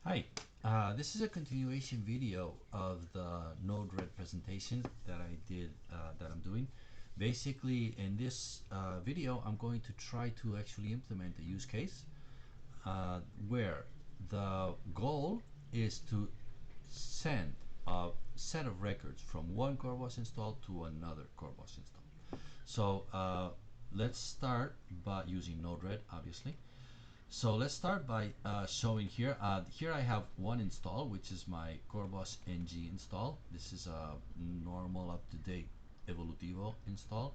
Hi, this is a continuation video of the Node-RED presentation that I did, that I'm doing. Basically, in this video, I'm going to try to actually implement a use case where the goal is to send a set of records from one coreBOS install to another coreBOS install. So let's start by using Node-RED, obviously. So let's start by showing here. Here I have one install, which is my coreBOS ng install. This is a normal, up-to-date Evolutivo install,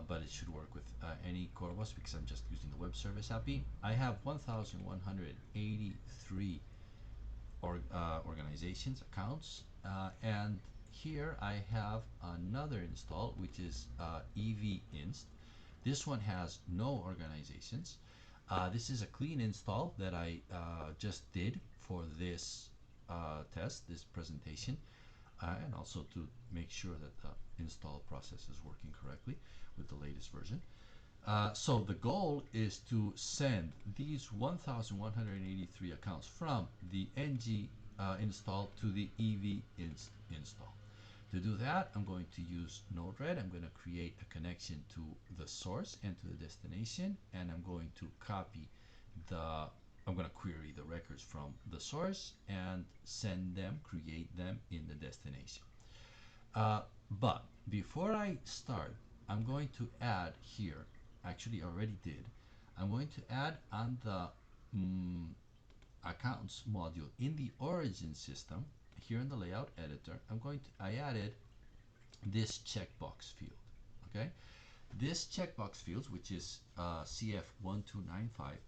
but it should work with any coreBOS because I'm just using the web service API. I have 1,183 organizations, accounts, and here I have another install, which is EV-inst. This one has no organizations. This is a clean install that I just did for this test, this presentation, and also to make sure that the install process is working correctly with the latest version. So the goal is to send these 1,183 accounts from the ng install to the EV install. To do that, I'm going to use Node-RED. I'm going to create a connection to the source and to the destination, and I'm going to I'm going to query the records from the source and send them, create them in the destination. But before I start, I'm going to add here, actually already did, I'm going to add on the accounts module in the origin system, here in the layout editor, I added this checkbox field. Okay, this checkbox field, which is CF1295,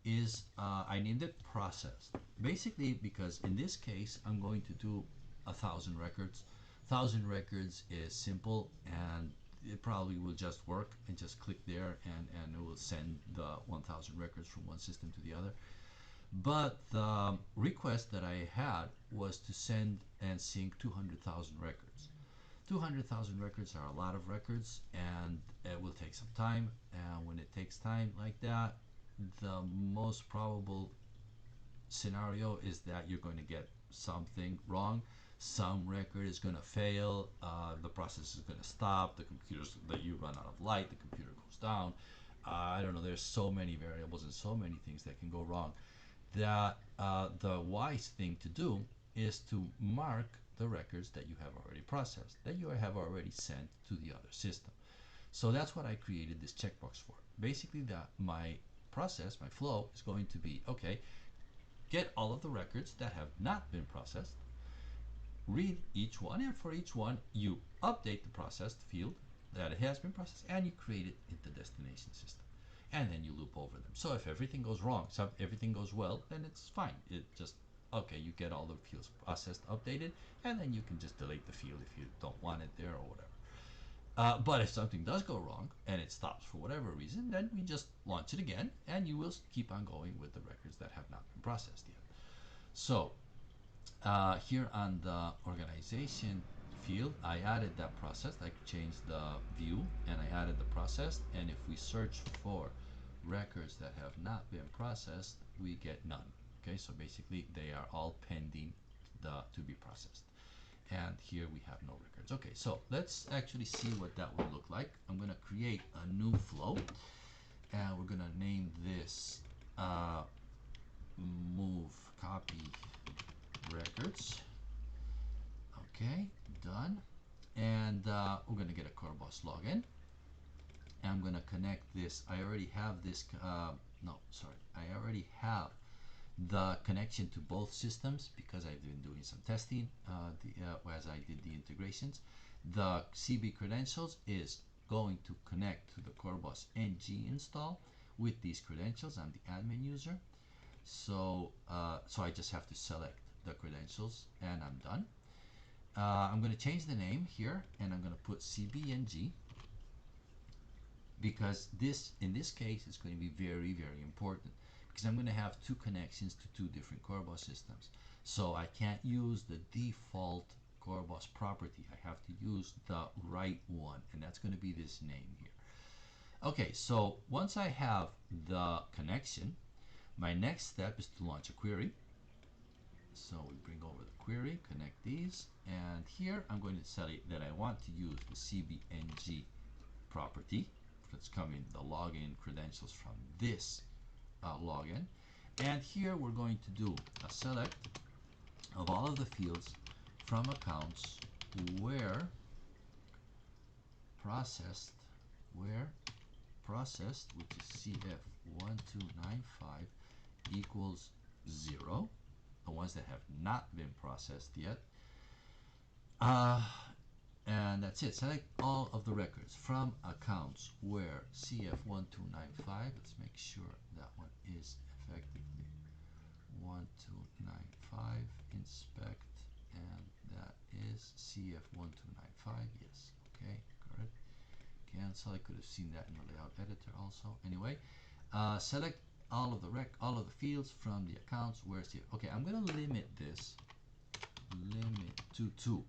is I named it processed. Basically, because in this case I'm going to do 1,000 records. 1,000 records is simple, and it probably will just work, and just click there and it will send the 1,000 records from one system to the other. But the request that I had was to send and sync 200,000 records. 200,000 records are a lot of records, and it will take some time. And when it takes time like that, the most probable scenario is that you're going to get something wrong. Some record is going to fail, the process is going to stop, the computers, that you run out of light, the computer goes down. I don't know, there's so many variables and so many things that can go wrong, that the wise thing to do is to mark the records that you have already processed, that you have already sent to the other system. So that's what I created this checkbox for. Basically, my process, my flow, is going to be, okay, get all of the records that have not been processed, read each one, and for each one you update the processed field that it has been processed, and you create it in the destination system, and then you loop over them. So if everything goes wrong, so if everything goes well, then it's fine. It just, okay, you get all the fields processed, updated, and then you can just delete the field if you don't want it there or whatever. But if something does go wrong and it stops for whatever reason, then we just launch it again, and you will keep on going with the records that have not been processed yet. So here on the organization field, I added that process. I changed the view and I added the process. And if we search for records that have not been processed, we get none. Okay, so basically they are all pending to be processed. And here we have no records. Okay, so let's actually see what that would look like. I'm going to create a new flow, and we're going to name this move copy records. Okay, done. And we're going to get a coreBOS login. And I'm going to connect this. I already have this. No, sorry. I already have the connection to both systems because I've been doing some testing as I did the integrations. The CB credentials is going to connect to the coreBOS ng install with these credentials. I'm the admin user. So I just have to select the credentials, and I'm done. I'm going to change the name here, and I'm going to put CBNG, because in this case it's going to be very, very important, because I'm going to have two connections to two different coreBOS systems. So I can't use the default coreBOS property. I have to use the right one, and that's going to be this name here. Okay, so once I have the connection, my next step is to launch a query. So we bring over the query, connect these, and here I'm going to tell it that I want to use the CBNG property that's coming the login credentials from this login. And here we're going to do a select of all of the fields from accounts where processed, which is CF1295 equals 0, the ones that have not been processed yet. And that's it. Select all of the records from accounts where CF1295, let's make sure that one is effectively 1295, inspect, and that is CF1295, yes, okay, correct. Cancel, I could have seen that in the layout editor also. Anyway, select all of the fields from the accounts where CF, okay, I'm going to limit this, limit to 2.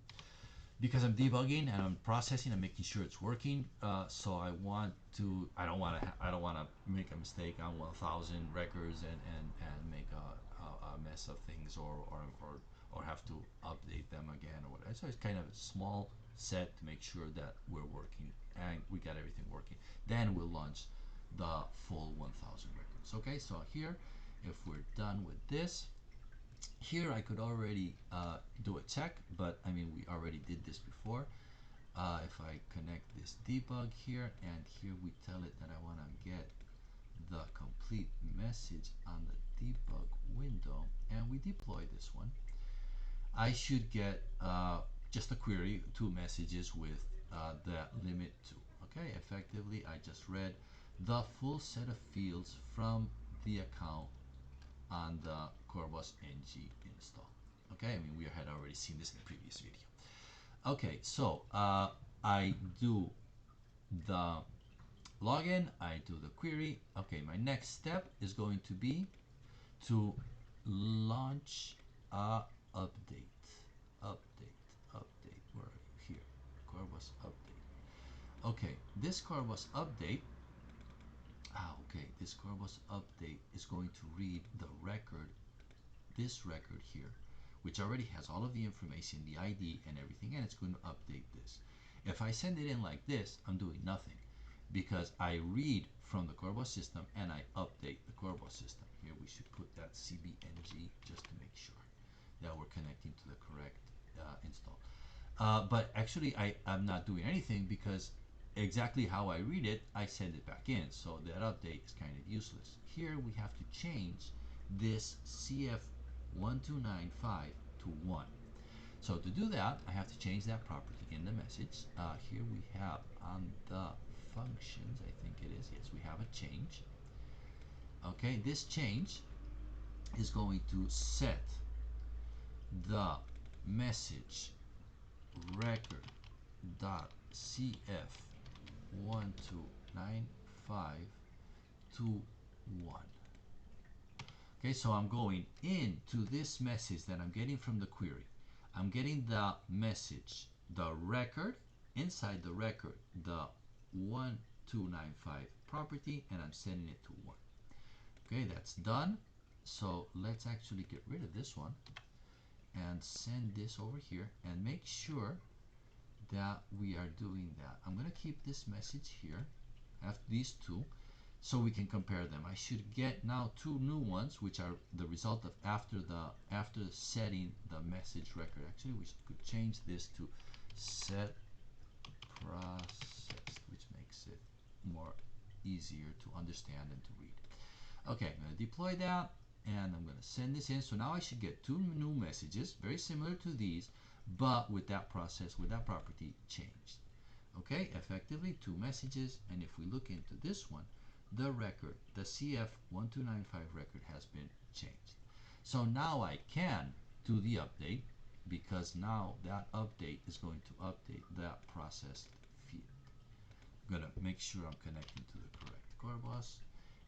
Because I'm debugging and I'm processing and making sure it's working, so I don't want to make a mistake on 1,000 records and make a mess of things or have to update them again or whatever. So it's kind of a small set to make sure that we're working and we got everything working. Then we'll launch the full 1,000 records. Okay, so here, if we're done with this, here I could already do a check, but I mean we already did this before. If I connect this debug here, and here we tell it that I want to get the complete message on the debug window, and we deploy this one, I should get just a query, 2 messages with the limit to. Okay, effectively I just read the full set of fields from the account on the coreBOS ng install. Okay, I mean we had already seen this in the previous video. Okay, so I do the login, I do the query. Okay, my next step is going to be to launch a update. Where are you? Here, coreBOS update. Okay, this coreBOS update. Okay, this coreBOS update is going to read the record, this record here, which already has all of the information, the ID and everything, and it's going to update this. If I send it in like this, I'm doing nothing because I read from the coreBOS system and I update the coreBOS system. Here we should put that CBNG just to make sure that we're connecting to the correct install. But actually I'm not doing anything because exactly how I read it, I send it back in. So that update is kind of useless. Here we have to change this CF1295 to 1. So to do that, I have to change that property in the message. Here we have on the functions, I think it is, yes, we have a change. Okay, this change is going to set the message record.cf1295 to 1. Okay, so I'm going into this message that I'm getting from the query. I'm getting the message, the record, inside the record, the 1295 property, and I'm sending it to 1. Okay, that's done. So let's actually get rid of this one and send this over here and make sure that we are doing that. I'm going to keep this message here after these 2 so we can compare them. I should get now 2 new ones, which are the result of after setting the message record. Actually, we could change this to set processed, which makes it more easier to understand and to read. Okay, I'm going to deploy that and I'm going to send this in. So now I should get 2 new messages, very similar to these, but with that process, with that property changed. Okay, effectively 2 messages, and if we look into this one, the record, the CF1295 record has been changed. So now I can do the update because now that update is going to update that processed field. I'm going to make sure I'm connecting to the correct coreBOS,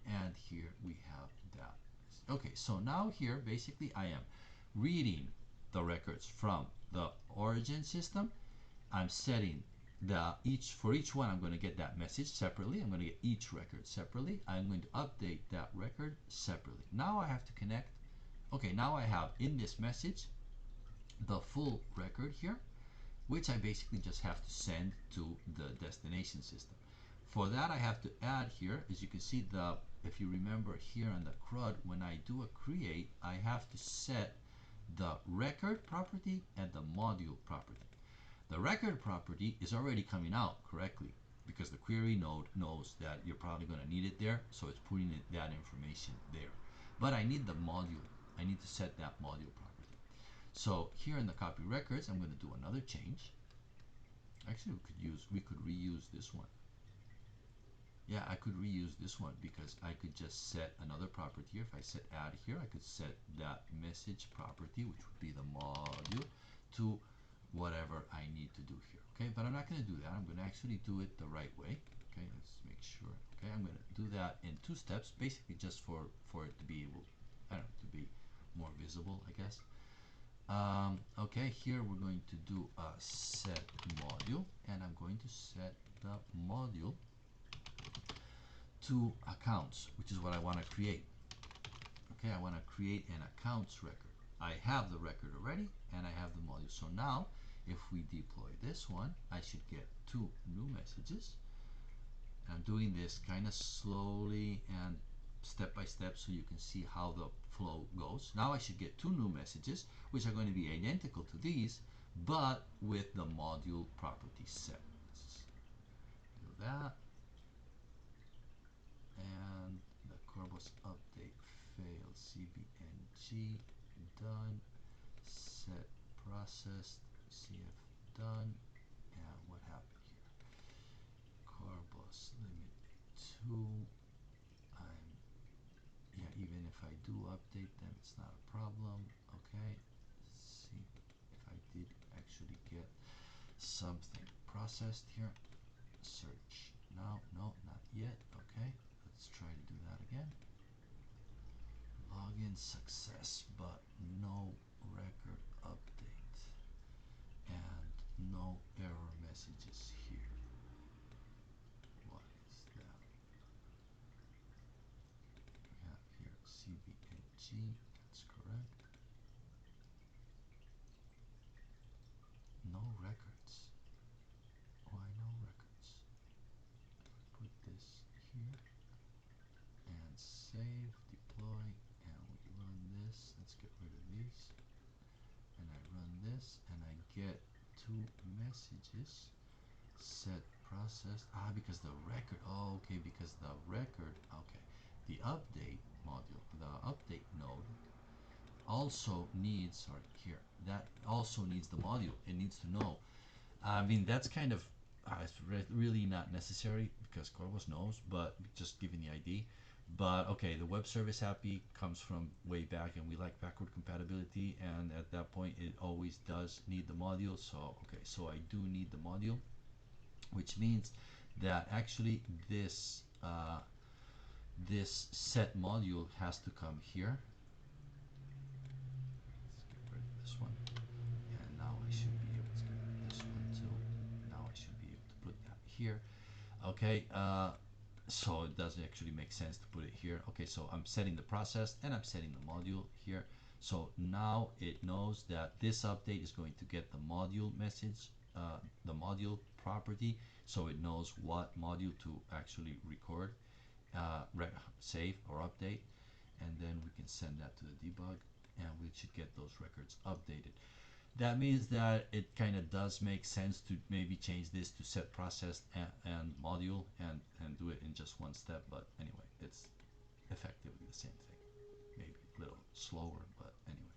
and here we have that. Okay, so now here basically I am reading the records from the origin system. I'm setting for each one I'm going to get that message separately. I'm going to get each record separately. I'm going to update that record separately. Now I have to connect Okay, now I have in this message the full record here, which I basically just have to send to the destination system. For that, I have to add here, as you can see, if you remember here on the CRUD, when I do a create, I have to set the record property and the module property. The record property is already coming out correctly because the query node knows that you're probably going to need it there, so it's putting that information there. But I need the module. I need to set that module property. So here in the copy records, I'm going to do another change. Actually, we could reuse this one. Yeah, I could reuse this one because I could just set another property here. If I set add here, I could set that message property, which would be the module, to whatever I need to do here. Okay, but I'm not going to do that. I'm going to actually do it the right way. Okay, let's make sure. Okay, I'm going to do that in 2 steps, basically just for it to be able, I don't know, to be more visible, I guess. Okay, here we're going to do a set module, and I'm going to set the module to accounts, which is what I want to create. Okay, I want to create an accounts record. I have the record already, and I have the module. So now, if we deploy this one, I should get 2 new messages. I'm doing this kind of slowly and step by step so you can see how the flow goes. Now I should get 2 new messages, which are going to be identical to these, but with the module property set. Let's do that. And the coreBOS update failed. cbng done. Set processed. cf done. And what happened here? coreBOS limit 2. Yeah, even if I do update them, it's not a problem. Okay, let's see if I did actually get something processed here. Search. No, not yet. Okay, let's try to do that again. Login success, but no record update and no error messages here. What is that? We have here cbng, that's correct. No records. Why no records? Put this here and save, deploy, and we run this. Let's get rid of these. And I run this and I get 2 messages. Set processed. Because the record. Oh, okay, because the record. Okay, the update module, the update node also needs, sorry, here, that also needs the module. It needs to know. I mean, that's kind of it's really not necessary because coreBOS knows, but just giving the ID. But okay, the web service API comes from way back, and we like backward compatibility, and at that point, it always does need the module. So okay, so I do need the module, which means that actually this this set module has to come here. Let's get rid of this one. And now I should be able to get rid of this one too. Now I should be able to put that here. Okay, so it doesn't actually make sense to put it here. Okay, so I'm setting the process and I'm setting the module here. So now it knows that this update is going to get the module message, the module property, so it knows what module to actually record, save or update, and then we can send that to the debug, and we should get those records updated. That means that it kind of does make sense to maybe change this to set processed and module and do it in just one step. But anyway, it's effectively the same thing. Maybe a little slower, but anyway.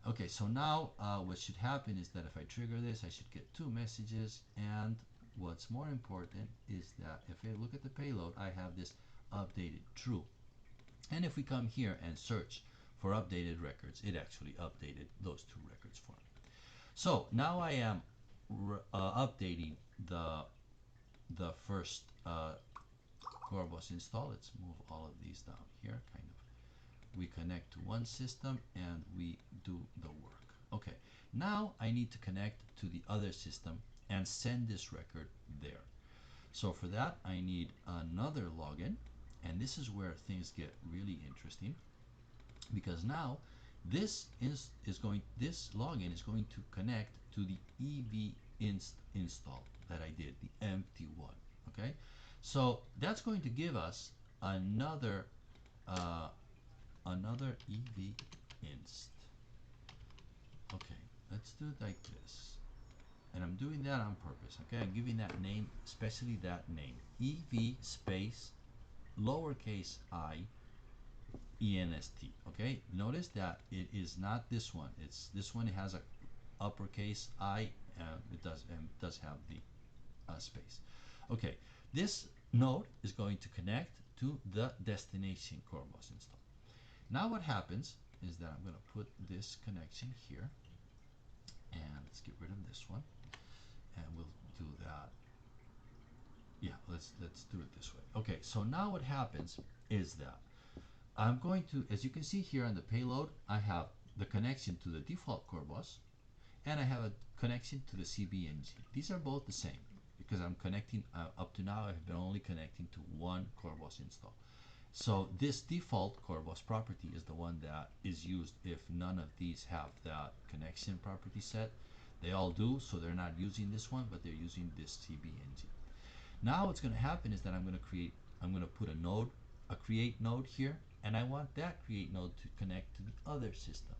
Okay, so now what should happen is that if I trigger this, I should get 2 messages. And what's more important is that if I look at the payload, I have this updated true. And if we come here and search for updated records, it actually updated those 2 records for me. So now I am updating the first coreBOS install. Let's move all of these down here. Kind of, we connect to one system and we do the work. Okay, now I need to connect to the other system and send this record there. So for that, I need another login, and this is where things get really interesting, because now This login is going to connect to the install that I did, the empty one. Okay, so that's going to give us another another evinst. Okay, let's do it like this. And I'm doing that on purpose. Okay, I'm giving that name, especially that name, ev space lowercase I enst. Okay, notice that it is not this one. It's this one. It has a uppercase I. It does have the space. Okay, this node is going to connect to the destination coreBOS install. Now what happens is that I'm going to put this connection here, and let's get rid of this one, and we'll do that. Yeah, let's do it this way. Okay, so now what happens is that I'm going to, as you can see here on the payload, I have the connection to the default coreBOS, and I have a connection to the CBNG. These are both the same because I'm connecting, up to now I've been only connecting to one coreBOS install. So this default coreBOS property is the one that is used if none of these have that connection property set. They all do, so they're not using this one, but they're using this CBNG. Now what's going to happen is that I'm going to put a node, a create node here, and I want that create node to connect to the other system.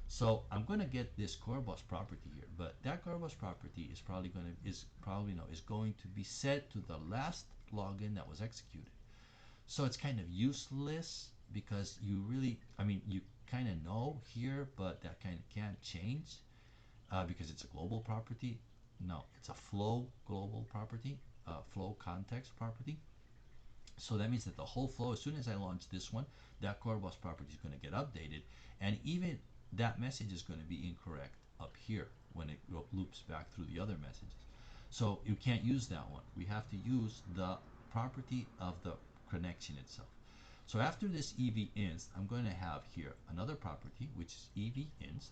So I'm going to get this coreBOS property here, but that coreBOS property is probably going to be set to the last login that was executed. So it's kind of useless because you really, you kind of know here, but that kind of can't change because it's a global property. No, it's a flow global property, flow context property. So that means that the whole flow, as soon as I launch this one, that coreBOS property is going to get updated, and even that message is going to be incorrect up here when it loops back through the other messages. So you can't use that one. We have to use the property of the connection itself. So after this evinst, I'm going to have here another property, which is evinst,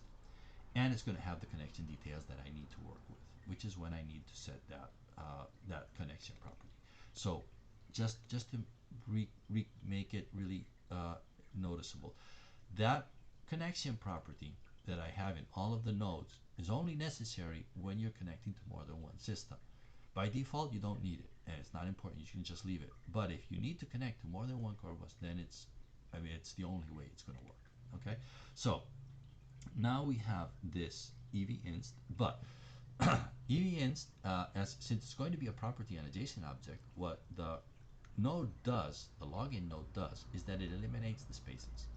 and it's going to have the connection details that I need to work with, which is when I need to set that that connection property. So just to make it really noticeable, that connection property that I have in all of the nodes is only necessary when you're connecting to more than one system. By default, you don't need it, and it's not important. You can just leave it. But if you need to connect to more than one coreBOS, then it's the only way it's going to work. Okay, so now we have this evinst, but evinst, since it's going to be a property on a JSON object, what the node does, the login node does, is that it eliminates the spaces.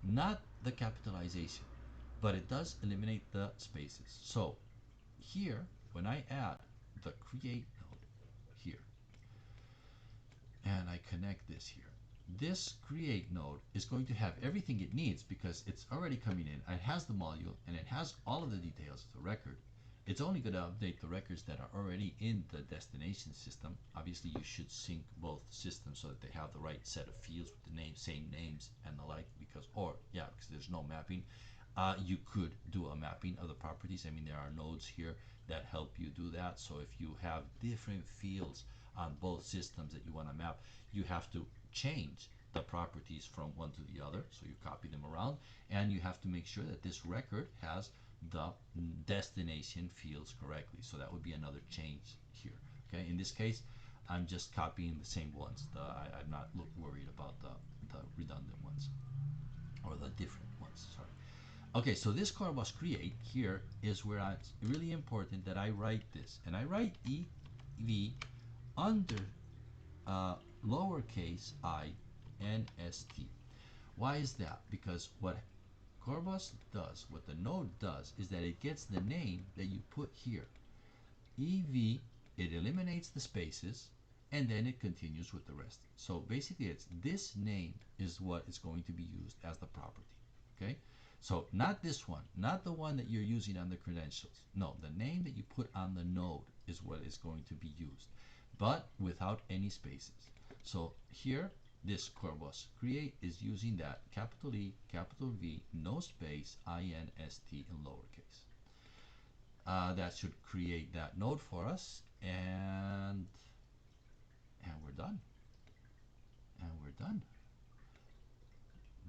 Not the capitalization, but it does eliminate the spaces. So here, when I add the create node here, and I connect this here, this create node is going to have everything it needs because it's already coming in. It has the module and it has all of the details of the record. It's only going to update the records that are already in the destination system. Obviously, you should sync both systems so that they have the right set of fields with the same names and the like, because there's no mapping. You could do a mapping of the properties. There are nodes here that help you do that. So if you have different fields on both systems that you want to map, you have to change the properties from one to the other. So you copy them around, and you have to make sure that this record has the destination fields correctly. So that would be another change here. Okay, in this case, I'm just copying the same ones. I'm not worried about the redundant ones or the different ones. Sorry. Okay, so this coreBOS create here is where it's really important that I write this, and I write ev under lowercase I nst. Why is that? Because what coreBOS does, what the node does, is that it gets the name that you put here. ev, it eliminates the spaces, and then it continues with the rest. So basically, it's this name is what is going to be used as the property. Okay, so not this one, not the one that you're using on the credentials. No, the name that you put on the node is what is going to be used, but without any spaces. So here, this coreBOS create is using that capital E, capital V, no space, inst in lowercase. That should create that node for us, and we're done. And we're done.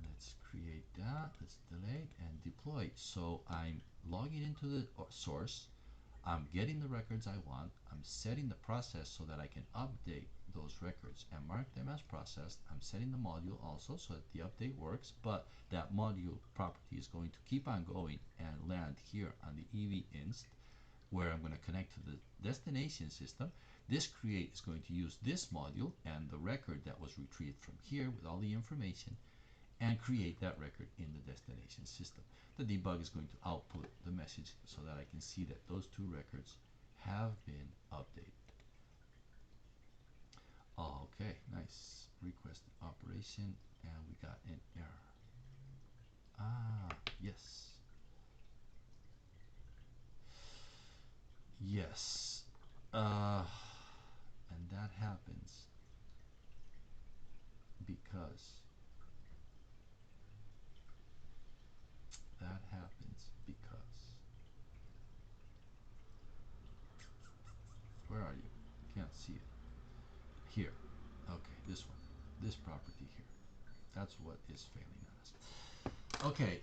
let's create that. Let's delete and deploy. So I'm logging into the source. I'm getting the records I want. I'm setting the process so that I can update those records and mark them as processed. I'm setting the module also so that the update works, but that module property is going to keep on going and land here on the EV_inst, where I'm going to connect to the destination system. This create is going to use this module and the record that was retrieved from here with all the information and create that record in the destination system. The debug is going to output the message so that I can see that those two records have been updated. Okay, nice. Request operation, and we got an error. Yes. Yes. And that happens because where are you? Can't see it. Here. Okay, this one. This property here. That's what is failing on us. Okay,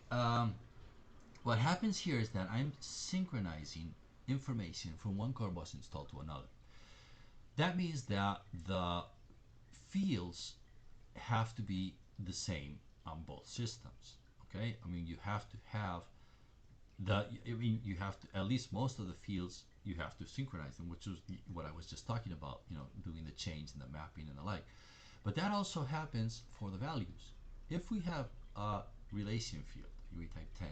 what happens here is that I'm synchronizing information from one coreBOS install to another. That means that the fields have to be the same on both systems. Okay, I mean you have to have you have to, at least most of the fields you have to synchronize them, which is what I was just talking about, doing the change and the mapping and the like. But that also happens for the values. If we have a relation field, we type 10,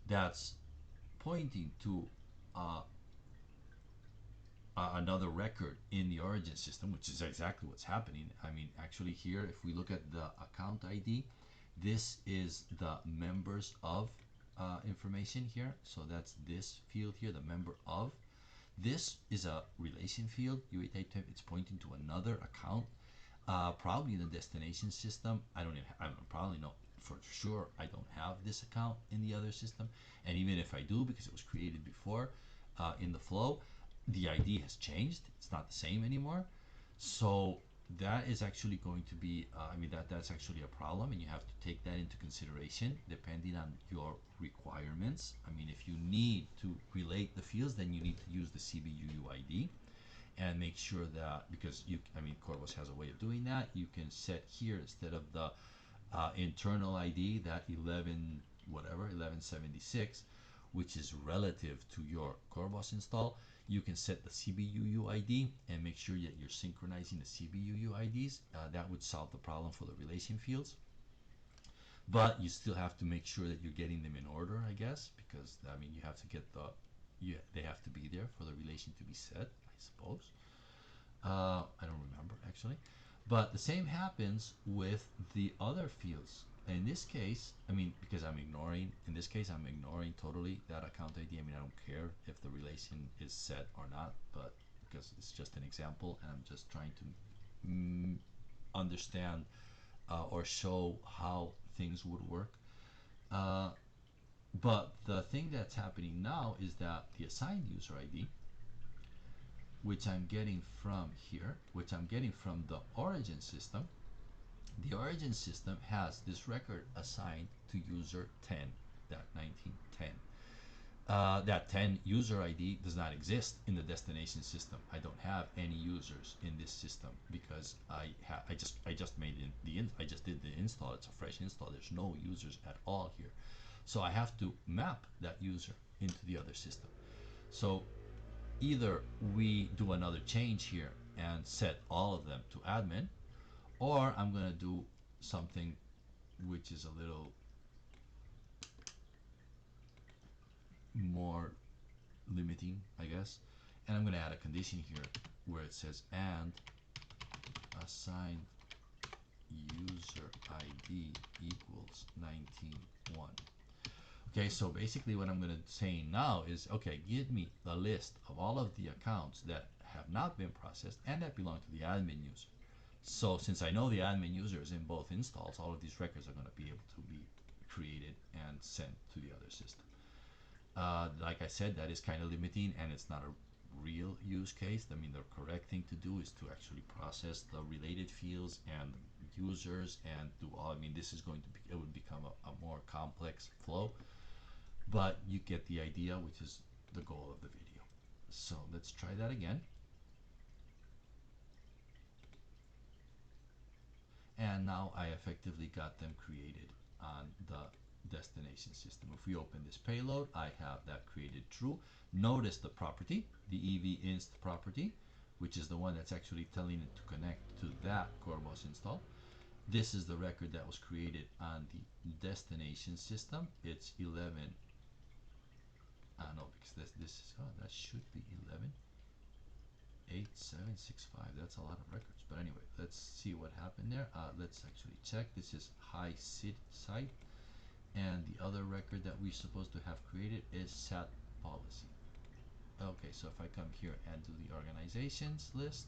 that's pointing to another record in the origin system, which is exactly what's happening. I mean, actually here, if we look at the account ID, this is the members of information here. So that's this field here, the member of. This is a relation field. It's pointing to another account, probably in the destination system. I don't probably know for sure. I don't have this account in the other system, and even if I do, because it was created before in the flow, the ID has changed. It's not the same anymore. So that is actually going to be, that's actually a problem, and you have to take that into consideration depending on your requirements. I mean, if you need to relate the fields, then you need to use the CBUU ID and make sure that, because coreBOS has a way of doing that. You can set here, instead of the internal ID, that 1176, which is relative to your coreBOS install. You can set the CBUU ID and make sure that you're synchronizing the CBUU IDs. That would solve the problem for the relation fields. But you still have to make sure that you're getting them in order, I guess, because you have to get they have to be there for the relation to be set, I suppose. I don't remember actually. But the same happens with the other fields. In this case, because in this case, I'm ignoring totally that account ID. I don't care if the relation is set or not, but because it's just an example, and I'm just trying to understand or show how things would work. But the thing that's happening now is that the assigned user ID, which I'm getting from here, which I'm getting from the origin system, the origin system has this record assigned to user 10, that 1910. That 10 user ID does not exist in the destination system. I don't have any users in this system because I just did the install. It's a fresh install. There's no users at all here, so I have to map that user into the other system. So either we do another change here and set all of them to admin, or I'm going to do something which is a little more limiting, I guess. And I'm going to add a condition here where it says and assign user ID equals 19.1. Okay, so basically what I'm going to say now is, okay, give me the list of all of the accounts that have not been processed and that belong to the admin user. So since I know the admin user is in both installs, all of these records are going to be able to be created and sent to the other system. Like I said, that is kind of limiting, and it's not a real use case. The correct thing to do is to actually process the related fields and users and do all. I mean, this is going to be, it would become a more complex flow, but you get the idea, which is the goal of the video. So let's try that again. And now I effectively got them created on the destination system. If we open this payload, I have that created true. Notice the property, the EV_inst property, which is the one that's actually telling it to connect to that coreBOS install. This is the record that was created on the destination system. It's 11. No, because this is, oh, that should be 11. 8765. That's a lot of records. But anyway, let's see what happened there. Let's actually check. This is high SID site. And the other record that we're supposed to have created is SAT policy. Okay, so if I come here and do the organizations list,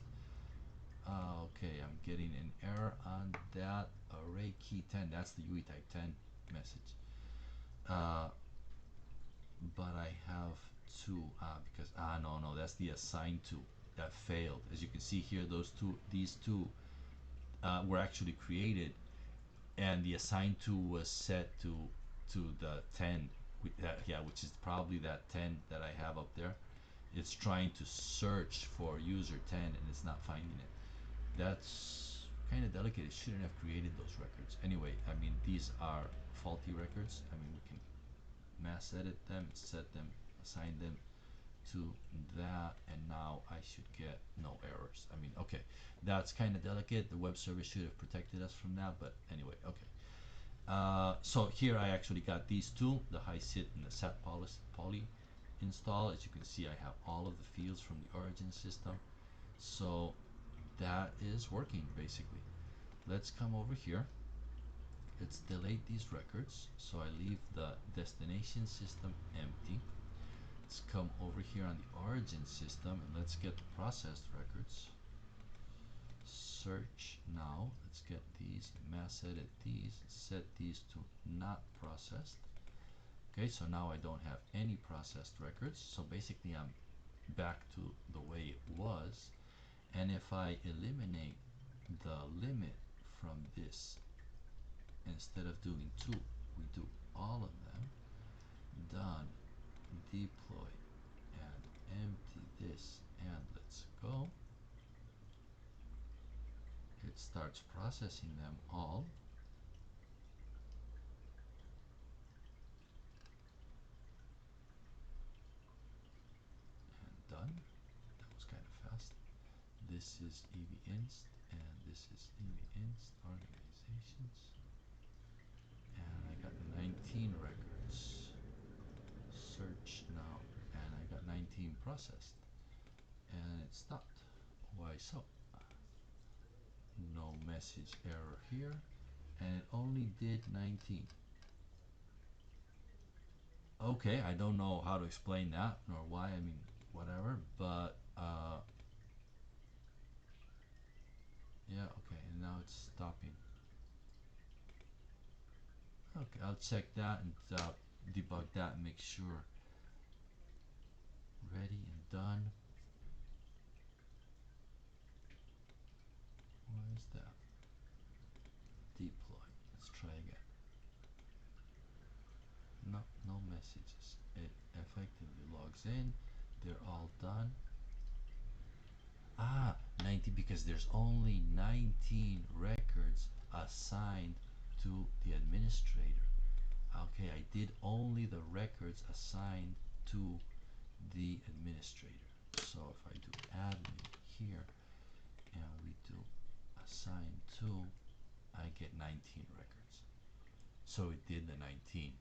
okay, I'm getting an error on that array key 10. That's the UE type 10 message. But I have to, because, no, that's the assign to that failed. As you can see here, these two were actually created, and the assign to was set to the 10, which is probably that 10 that I have up there. It's trying to search for user 10 and it's not finding it. That's kind of delicate. It shouldn't have created those records. Anyway, I mean, these are faulty records. I mean, we can mass edit them, set them, assign them to that, and now I should get no errors. I mean, okay, that's kind of delicate. The web service should have protected us from that, but anyway, okay. So here I actually got these two, the high SID and the SAT poly install. As you can see, I have all of the fields from the origin system. So that is working basically. Let's come over here. Let's delete these records. So I leave the destination system empty. Let's come over here on the origin system and let's get the processed records. Search now. Let's get these, mass edit these, set these to not processed. Okay, so now I don't have any processed records. So basically I'm back to the way it was. And if I eliminate the limit from this, instead of doing 2, we do all of them. Done. Deploy and empty this, and let's go. It starts processing them all. And done. That was kind of fast. This is EV_inst and this is EV_inst organizations. And I got 19 records. Search now, and I got 19 processed, and it stopped. Why so? No message error here, and it only did 19. Okay, I don't know how to explain that nor why. I mean, whatever, but yeah, okay, and now it's stopping. Okay, I'll check that and debug that and make sure. Ready and done. Why is that? Deploy. Let's try again. No, no messages. It effectively logs in. They're all done. 90, because there's only 19 records assigned to the administrator. Okay, I did only the records assigned to the administrator. So if I do admin here and we do assign to, I get 19 records. So it did the 19.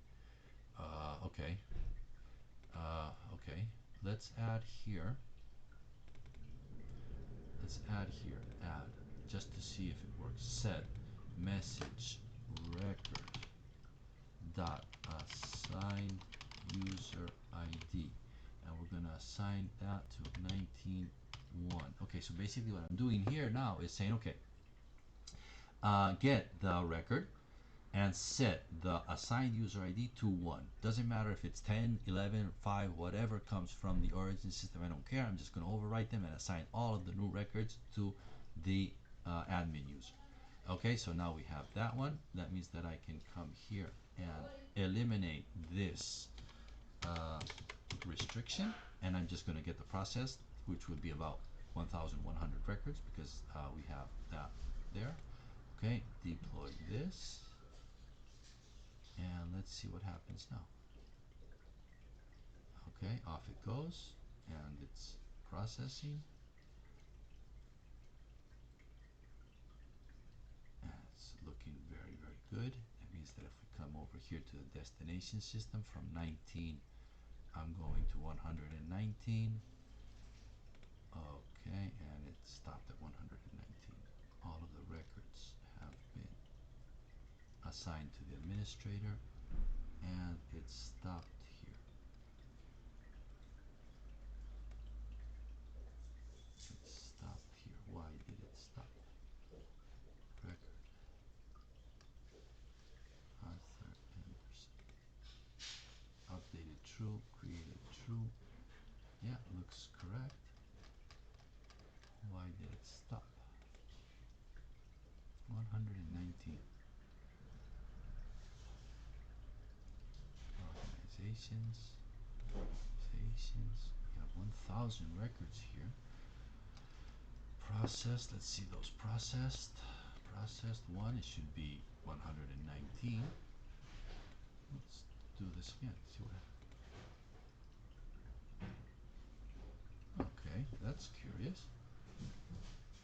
Okay. Okay. Let's add here. Let's add here, add, just to see if it works. Set message record dot assign user ID, and we're gonna assign that to 19.1. Okay, so basically what I'm doing here now is saying, okay, get the record and set the assigned user ID to 1. Doesn't matter if it's 10, 11, 5, whatever comes from the origin system, I don't care. I'm just going to overwrite them and assign all of the new records to the admin user. Okay, so now we have that one. That means that I can come here and eliminate this restriction, and I'm just going to get the process, which would be about 1,100 records because we have that there. Okay, deploy this, and let's see what happens now. Okay, off it goes, and it's processing. And it's looking very, very good. That means that if we come over here to the destination system from 19, I'm going to 119. Okay, and it stopped at 119. All of the records have been assigned to the administrator, and it stopped here. It stopped here. Why did it stop? Record, Arthur Anderson. Updated true, created true. Yeah, looks correct. Why did it stop? 119. Organizations. Organizations. We have 1,000 records here. Processed. Let's see those processed. Processed one. It should be 119. Let's do this again. See what happens. Okay, that's curious.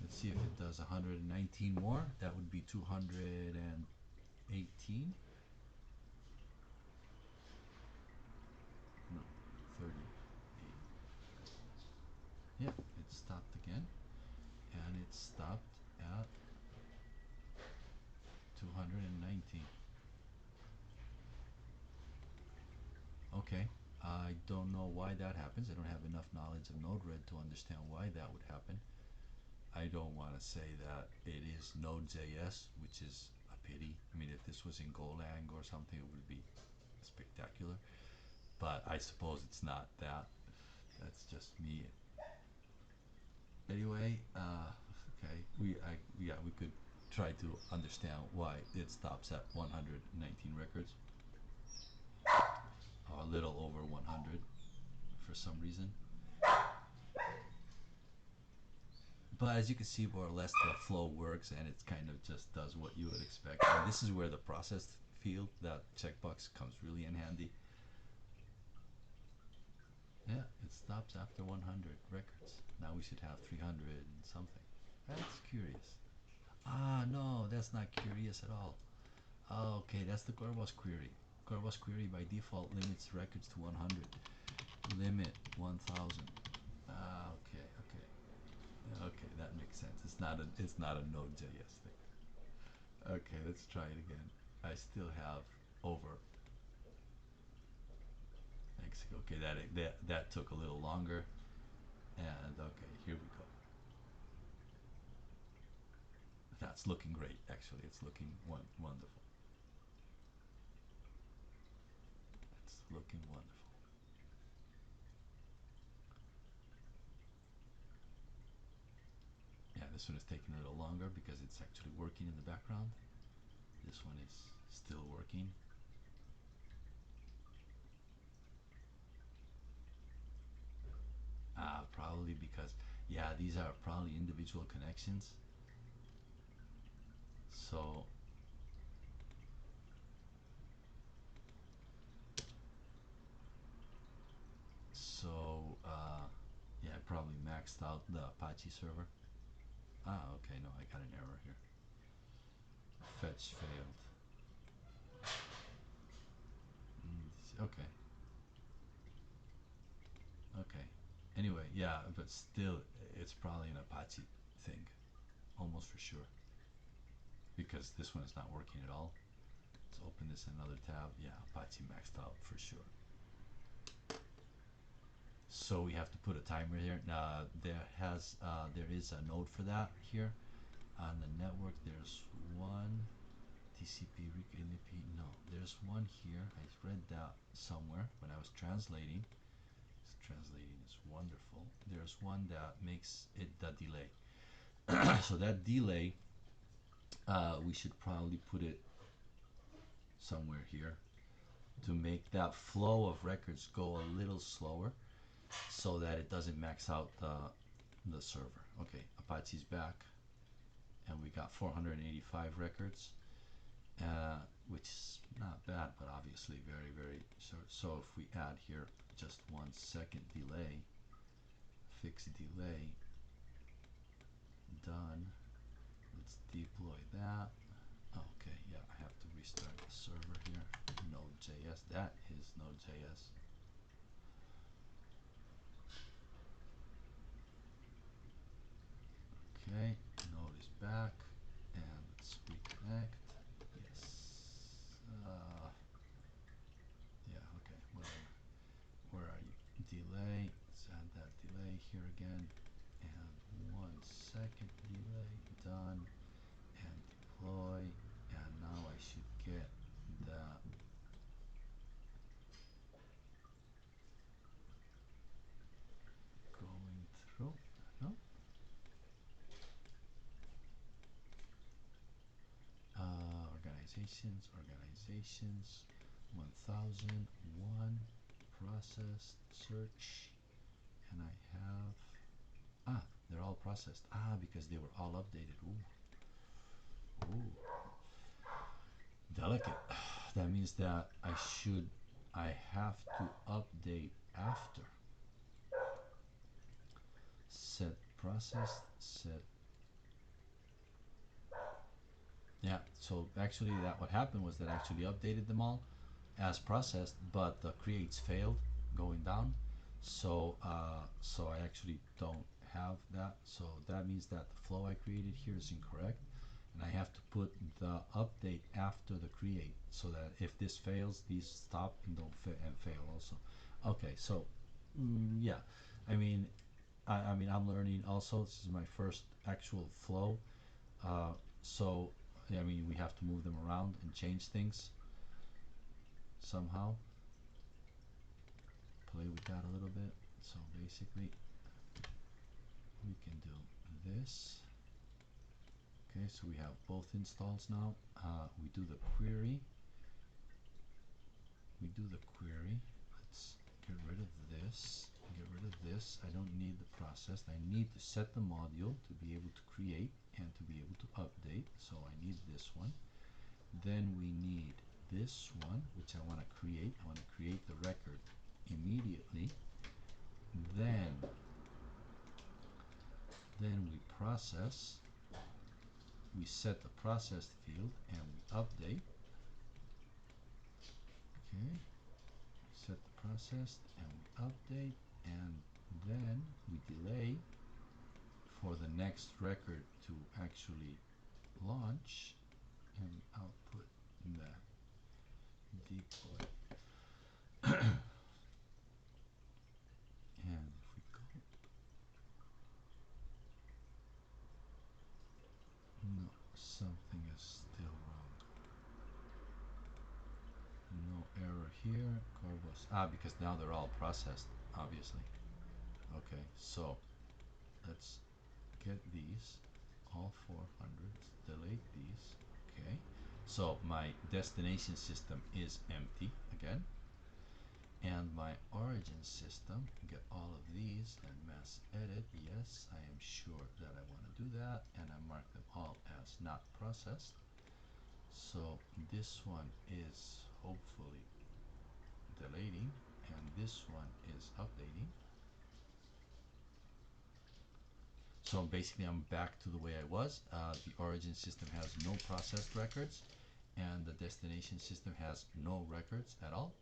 Let's see if it does 119 more. That would be 218. No, 38. Yeah, it stopped again, and it stopped at 219. Okay, I don't know why that happens. I don't have enough knowledge of Node-RED to understand why that would happen. I don't want to say that it is Node.js, which is a pity. I mean, if this was in Golang or something, it would be spectacular. But I suppose it's not that. That's just me. Anyway, okay, we could try to understand why it stops at 119 records, a little over 100 for some reason. But as you can see, more or less the flow works, and it kind of just does what you would expect. And this is where the processed field, that checkbox, comes really in handy. Yeah, it stops after 100 records. Now we should have 300 and something. That's curious. Ah, no, that's not curious at all. Okay, that's the coreBOS query. coreBOS query by default limits records to 100. Limit 1,000. Ah, okay, okay. Okay, that makes sense. It's not a Node.js thing. Okay, let's try it again. I still have over Mexico. Okay, that took a little longer. And okay, here we go. That's looking great. Actually, it's looking wonderful. It's looking wonderful. Yeah, this one is taking a little longer because it's actually working in the background. This one is still working. Probably because, yeah, these are probably individual connections. So, yeah, I probably maxed out the Apache server. Okay, no, I got an error here. Fetch failed. Okay, okay. Anyway, yeah, but still, it's probably an Apache thing, almost for sure. Because this one is not working at all. Let's open this in another tab. Yeah, Apache maxed out for sure. So we have to put a timer here. Now there is a node for that here on the network. There's one TCP RIP. No, there's one here. I read that somewhere when I was translating. Translating is wonderful. There's one that makes it the delay. So that delay We should probably put it somewhere here to make that flow of records go a little slower so that it doesn't max out the server. Okay, Apache's back, and we got 485 records, which is not bad, but obviously very, very short. So if we add here just 1 second delay, fixed delay, done. Let's deploy that. Okay, yeah, I have to restart the server here. Node.js, that is Node.js. Okay, Node is back, and let's reconnect. Yes. Yeah, okay, whatever. Where are you? Delay. Let's add that delay here again. And 1 second delay. Done. And deploy. And now I should get the going through. No? Organizations, 1001, processed, search, and I have, they're all processed. Because they were all updated. Ooh, delicate. That means that I have to update after. Set processed, set. Yeah, so actually what happened was that I actually updated them all as processed, but the creates failed going down. So I actually don't have that. So that means that the flow I created here is incorrect, and I have to put the update after the create, so that if this fails, these stop and don't fail also. Okay, so yeah, I mean, I'm learning also. This is my first actual flow, so I mean, we have to move them around and change things somehow. Play with that a little bit. So basically, we can do this. Okay, so we have both installs now. We do the query. Let's get rid of this. I don't need the process. I need to set the module to be able to create and to be able to update. So I need this one. Then we need this one, which I want to create. I want to create the record immediately. Then we process. We set the processed field and we update. Okay, set the processed and we update, and then we delay for the next record to actually launch, and we output that deploy. And if we go, no, something is still wrong. No error here. coreBOS. Because now they're all processed, obviously. Okay, so let's get these, all 400s, delete these. Okay, so my destination system is empty again, and my origin system, get all of these and mass edit. Yes, I am sure that I want to do that, and I mark them all as not processed. So this one is hopefully deleting, and this one is updating. So basically I'm back to the way I was. The origin system has no processed records, and the destination system has no records at all.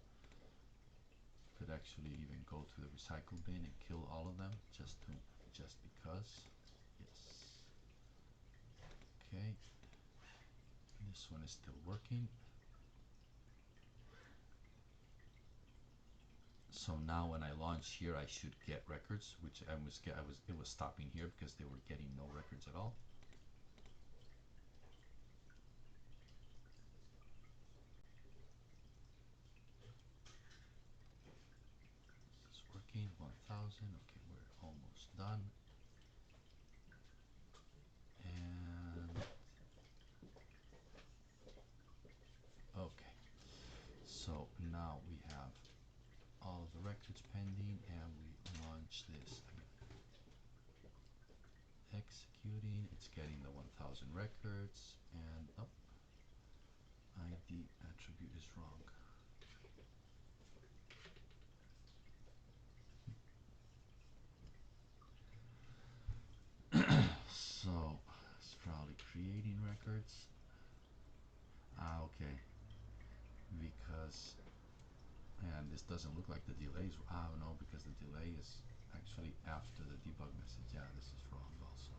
Could actually even go to the recycle bin and kill all of them just because. Yes. Okay. This one is still working. So now when I launch here, I should get records, which it was stopping here because they were getting no records at all. This is working. 1000. Okay, we're almost done. And launch this. Executing, it's getting the 1000 records, and oh, ID attribute is wrong. So it's probably creating records. Okay, because, and this doesn't look like the delays. No, because the delay is actually after the debug message. Yeah, this is wrong also.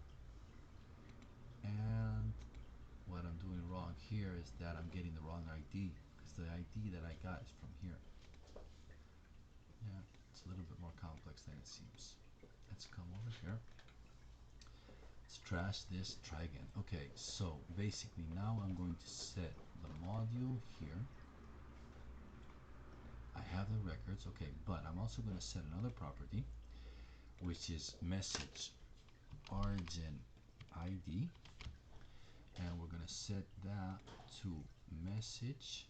And what I'm doing wrong here is that I'm getting the wrong ID, because the ID that I got is from here. Yeah, it's a little bit more complex than it seems. Let's come over here. Let's trash this, try again. Okay, so basically now I'm going to set the module here. I have the records, okay, but I'm also going to set another property, which is message origin ID, and we're going to set that to message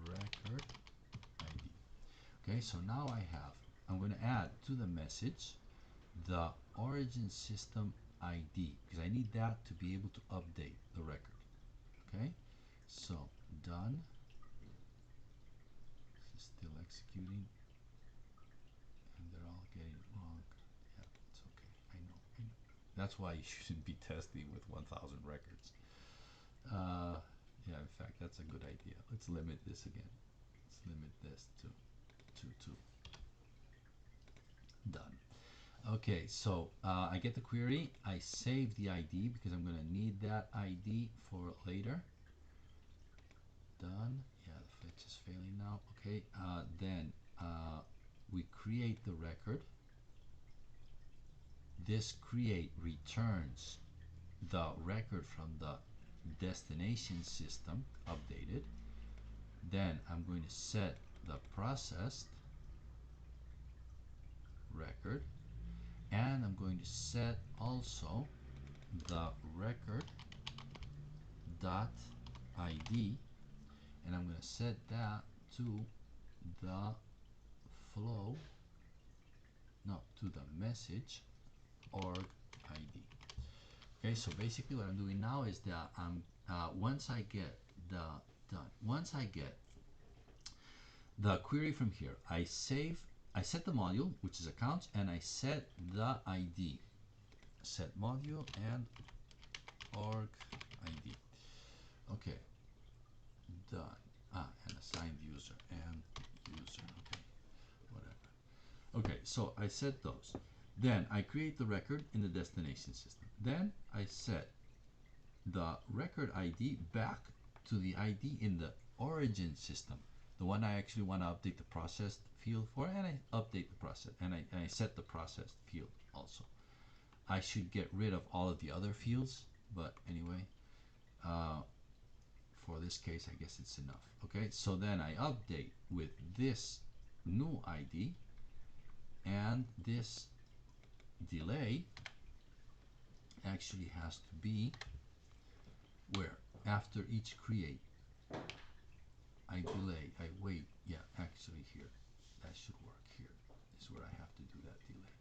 record ID. Okay, so now I'm going to add to the message the origin system ID, because I need that to be able to update the record. Okay, so done. This is still executing, and they're all getting it wrong. Yeah, it's okay. I know. That's why you shouldn't be testing with 1000 records. Yeah, in fact, that's a good idea. Let's limit this again. Let's limit this to 2. Done. Okay, so I get the query. I save the ID because I'm going to need that ID for later. Done. Yeah, the fetch is failing now. Okay, then we create the record. This create returns the record from the destination system updated. Then I'm going to set the processed record, and I'm going to set also the record dot ID, and I'm going to set that to the flow, no, to the message org ID. Okay, so basically what I'm doing now is that I'm once I get the query from here, I set the module, which is accounts, and I set the ID. Set module and org ID. Okay, done. And assigned user and user. Okay, whatever. Okay, so I set those. Then I create the record in the destination system. Then I set the record ID back to the ID in the origin system, the one I actually want to update the processed field for, and I update the process, and I set the processed field also. I should get rid of all of the other fields, but anyway, for this case, I guess it's enough. Okay, so then I update with this new ID, and this delay actually has to be where after each create I delay, I wait. Yeah, actually here, that should work. Here is where I have to do that delay,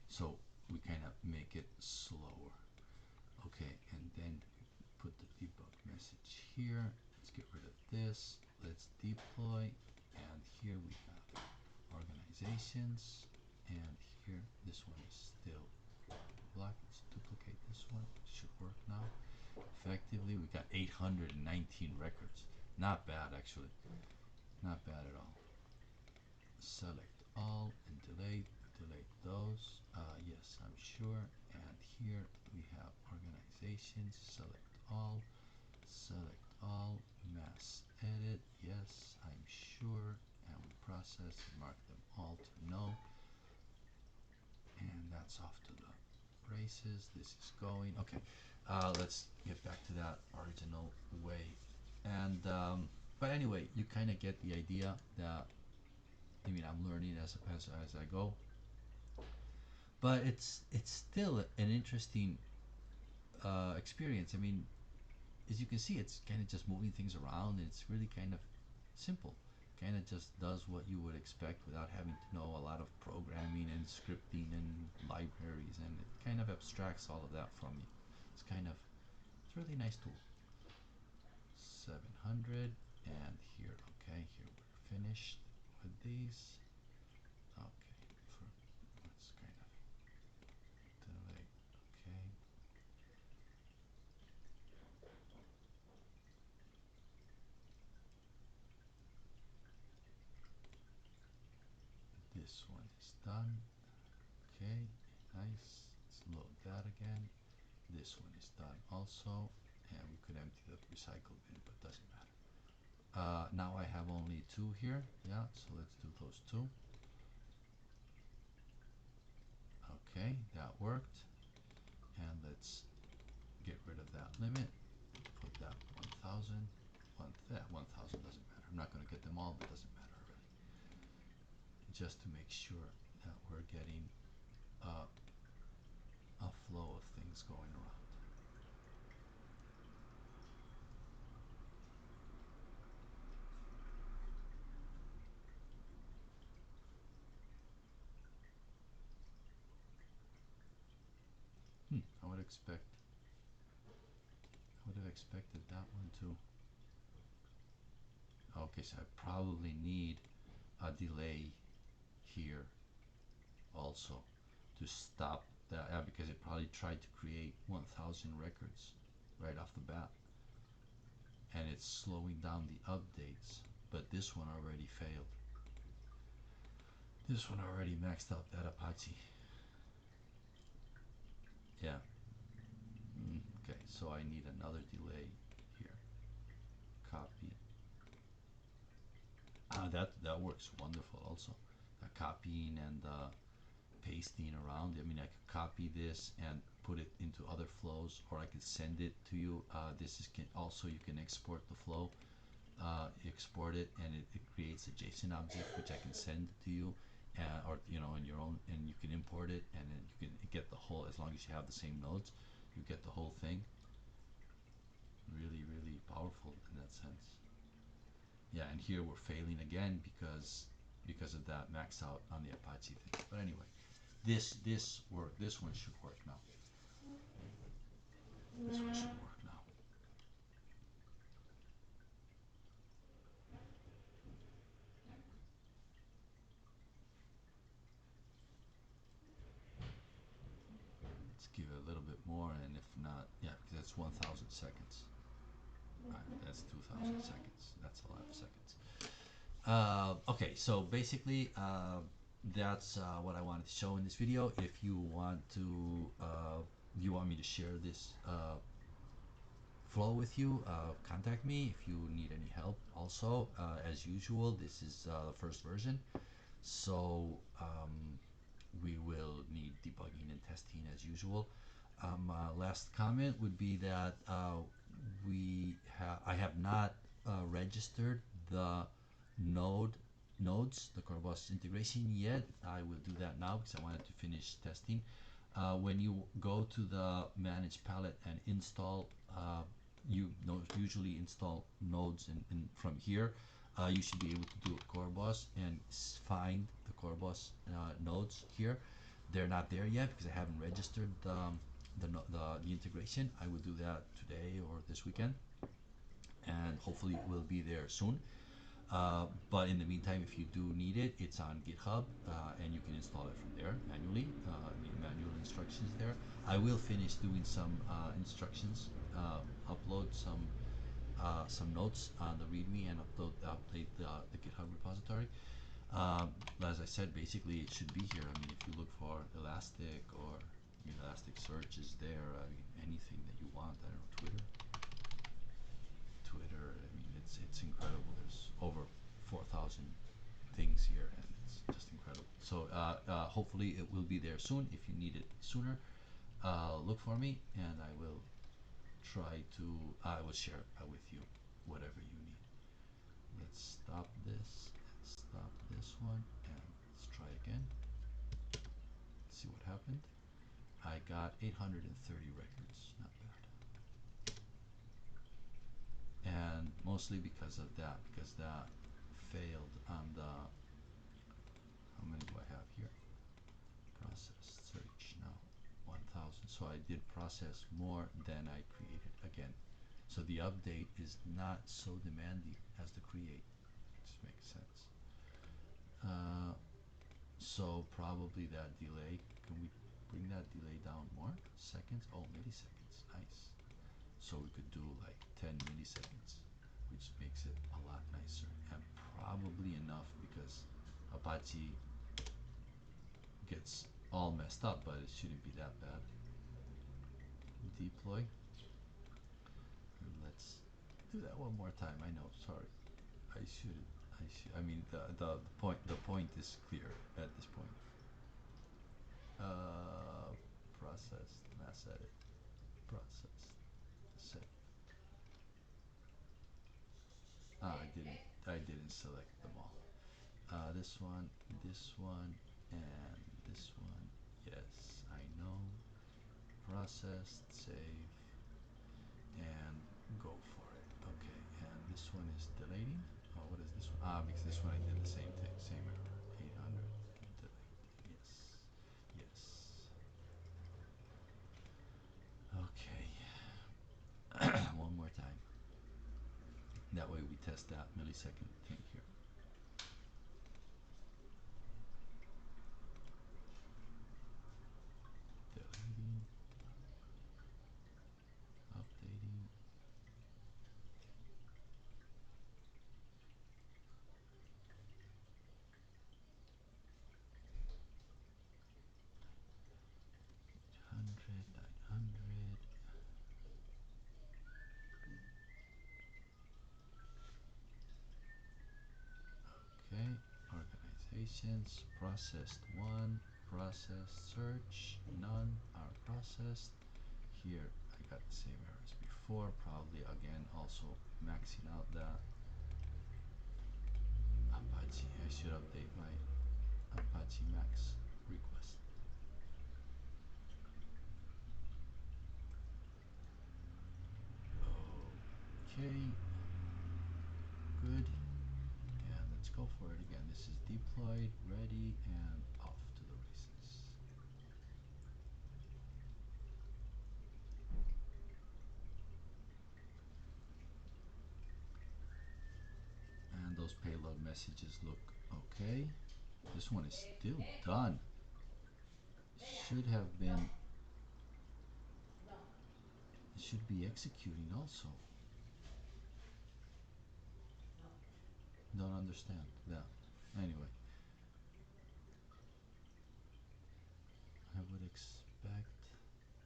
so we kind of make it slower. Okay, and then put the debug message here. Let's get rid of this. Let's deploy, and here we have organizations, and here this one is still blocked. Let's duplicate this one. It should work now. Effectively, we got 819 records. Not bad, actually. Not bad at all. Select all and delete those. Yes, I'm sure. And here we have organizations. Select all, mass edit. Yes, I'm sure. And we process and mark them all to no. And that's off to the races. This is going. Okay, let's get back to that original way. And but anyway, you kind of get the idea that, I mean, I'm learning as I go, but it's still an interesting experience. I mean, as you can see, it's kind of just moving things around, and it's really kind of simple. kind of just does what you would expect without having to know a lot of programming and scripting and libraries, and it kind of abstracts all of that from you. It's a really nice tool. 700, and here, okay, here we're finished with these. Okay, let's kind of delay. Okay, this one is done. Okay, nice. Let's load that again. This one is done also, and we could empty the recycle bin, but doesn't matter. Now I have only two here. Yeah, so let's do those two. Okay, that worked. And let's get rid of that limit. Put that 1,000. 1,000 doesn't matter. I'm not going to get them all, but it doesn't matter really. Just to make sure that we're getting a flow of things going around. I would have expected that one too. Okay, so I probably need a delay here also to stop that, because it probably tried to create 1,000 records right off the bat, and it's slowing down the updates. But this one already failed. This one already maxed out that Apache. Yeah. Okay, so I need another delay here. Copy. That works wonderful also. Copying and pasting around. I mean, I could copy this and put it into other flows, or I could send it to you. This is also, you can export the flow, export it, and it creates a JSON object which I can send to you, or in your own, and you can import it, and then you can get the whole, as long as you have the same nodes, you get the whole thing. Really, really powerful in that sense. Yeah, and here we're failing again because of that max out on the Apache thing. But anyway, this one should work now. This one should work now. Let's give it a little bit more, and if not, yeah, because that's 1,000 seconds. That's 2,000 seconds. That's a lot of seconds. Okay, so basically, that's what I wanted to show in this video. If you want me to share this flow with you, contact me if you need any help. Also, as usual, this is the first version, so we will need debugging and testing as usual. Last comment would be that I have not registered the nodes, the coreBOS integration yet. I will do that now because I wanted to finish testing. When you go to the manage palette and install, you usually install nodes from here. You should be able to do a coreBOS and find the coreBOS nodes here. They're not there yet because I haven't registered the integration. I will do that today or this weekend, and hopefully it will be there soon. But in the meantime, if you do need it, it's on GitHub, and you can install it from there manually. The manual instructions there. I will finish doing some instructions, upload some notes on the README, and update the GitHub repository. As I said, basically it should be here. I mean, if you look for Elastic, or Elasticsearch is there. I mean, anything that you want. I don't know, Twitter. I mean, it's incredible. There's over 4,000 things here, and it's just incredible. So hopefully it will be there soon. If you need it sooner, look for me, and I will share with you whatever you need. Let's stop this and stop this one, and let's try again. Let's see what happened. I got 830 records, not bad. And mostly because of that, because that failed on the, how many do I have here? Process search now 1000. So I did process more than I created again. So the update is not so demanding as the create. This makes sense. So probably that delay, can we bring that delay down more? Seconds? Oh, milliseconds. Nice. So we could do like 10 milliseconds, which makes it a lot nicer, and probably enough because Apache gets all messed up, but it shouldn't be that bad. Deploy. And let's do that one more time. I know, sorry. I should. I mean, the point is clear at this point. Process, mass edit, process, set. I didn't select them all. This one, and this one. Yes, I know. Process, save, and go for it. Okay, and this one is deleting. Oh, what is this one? Because this one I did the same thing, same error. 800, delete. Yes, yes. Okay, one more time. That way we test that millisecond thing here. Deleting, updating. Hundred, 900. Okay, organizations, processed one, processed search, none are processed. Here I got the same errors before, probably again also maxing out that Apache. I should update my Apache Max request. Okay, good. And let's go for it again. This is deployed, ready, and off to the races. And those payload messages look okay. This one is still done. Should have been, it should be executing also. Don't understand. Yeah. Anyway, I would expect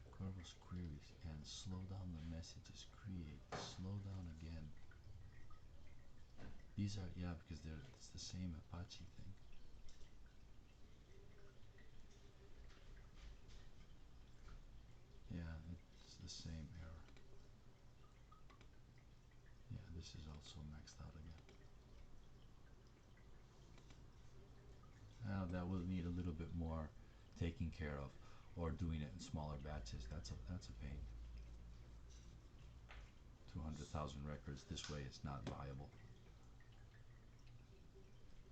coreBOS queries and slow down the messages. Create, slow down again. These are, yeah, because it's the same Apache thing. Yeah, it's the same error. Yeah, this is also maxed out again. That will need a little bit more taking care of, or doing it in smaller batches. That's a pain. 200,000 records this way is not viable.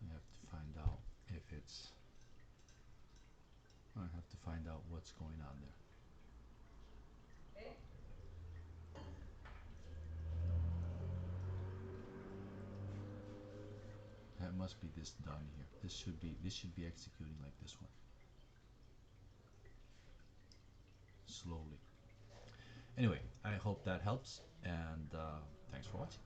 I have to find out if it's. I have to find out what's going on there. That must be this done here. This should be executing like this one. Slowly. Anyway, I hope that helps, and thanks for watching.